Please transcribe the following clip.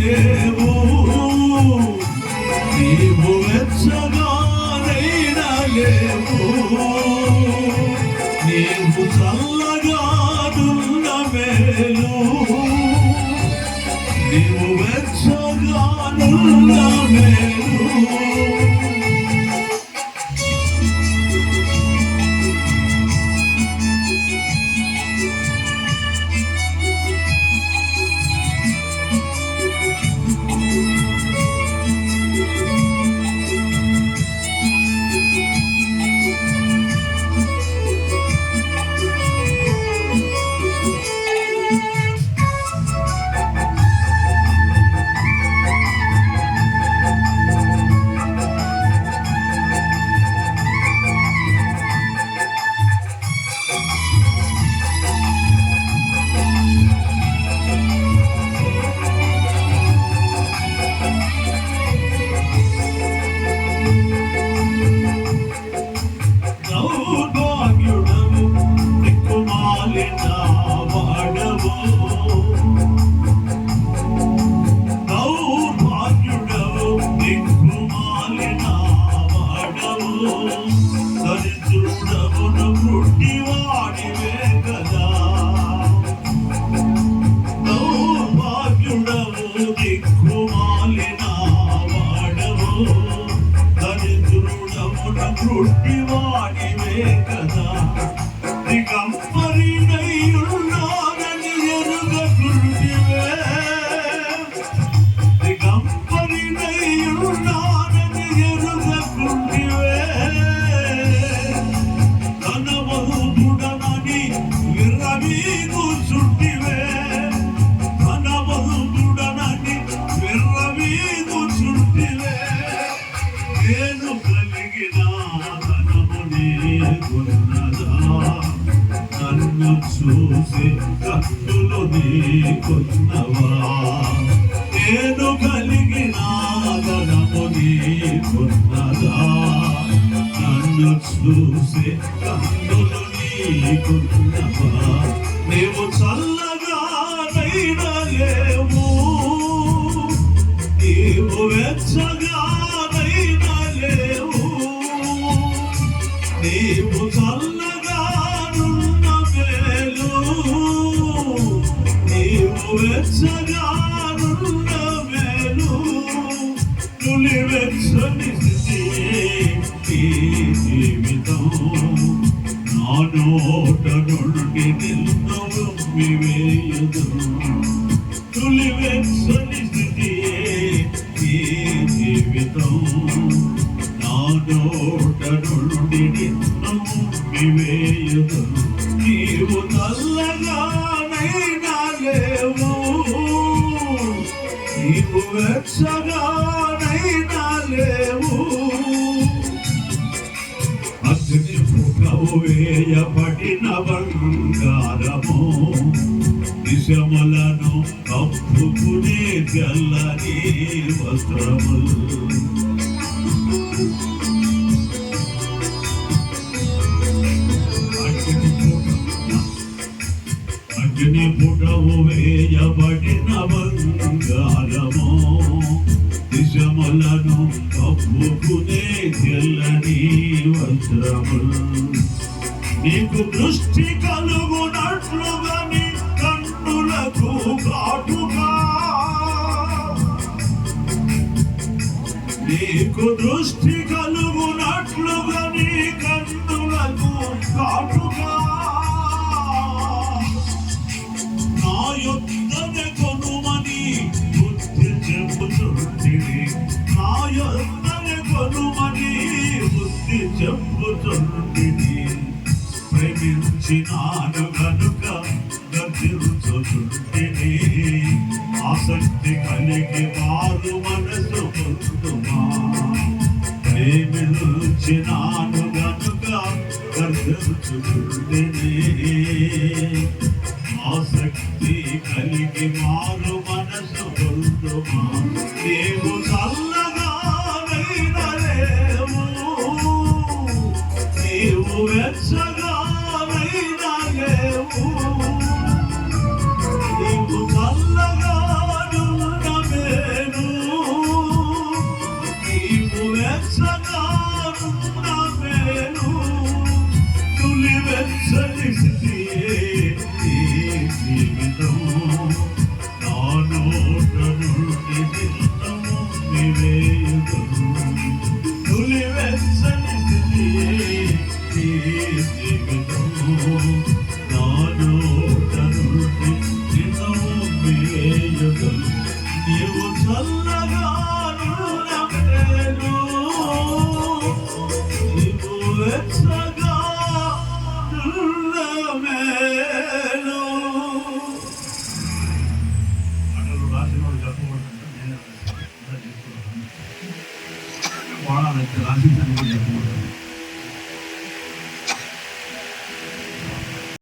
లేవు, నీవు వెచ్చగానైనా లేవు, నీవు చల్లగానున్న మేలు, నీవు వెచ్చగానున్న మేలు. పుట్టివాడివే కదా, దిగంబరినైయున్నానని ఎరుగకుంటివే, దిగంబరినైయున్నానని ఎరుగకుంటివే, ధనవంతుడనని విర్రవీగుచుంటివే, ధనవంతుడనని విర్రవీగుచుంటివే. నేను కలిగిన ధనము నీకున్నదా, నన్ను చూసి కన్నులు నీకున్నవా? నేను కలిగిన ధనము నీకున్నదా, నన్ను చూసి కన్నులు నీకున్నవా? నీవు చల్లగానైనా లేవు, నీవు వెచ్చగా నీవు చల్లగానున్న మేలు, నీవు వెచ్చగానున్న మేలు, నులి వెచ్చని స్థితి జీవితం, నా నోట నుండి నిన్ను ఉమ్మివేయదు. నులి వెచ్చని స్థితి జీవితం, నా నోట నుండి నిన్ను ఉమ్మివేయదు. నీవు చల్లగానైనా లేవు, నీవు వెచ్చగానైనా లేవు. అగ్ని పుటవు వేయబడిన బంగారము, దిశములను కప్పుకునే తెల్లని వస్త్రములు, అగ్ని పుటవు వేయబడిన బంగారము, దిశములను కప్పుకునే తెల్లని వస్త్రములు, నీకు దృష్టి కలుగునట్లుగా నీ కన్నులకు కాటుగా, నీకు దృష్టి కలుగునట్లుగా నీ కన్నులకు కాటుగా, నా యొద్దనే కొనుమని బుద్ధి చెప్పుచుంటిని, నా యొద్దనే కొనుమని బుద్ధి చెప్పుచుంటిని. ప్రేమించినాను గనుక గర్జించుచుంటిని, ఆసక్తి కలిగి మారు మనసు పొందుమా. ప్రేమించినాను గనుక గర్జించుచుంటిని, ఆసక్తి కలిగి మారు మనసు పొందుమా. నీవు చల్లగానైనా లేవు, నీవు వెచ్చగా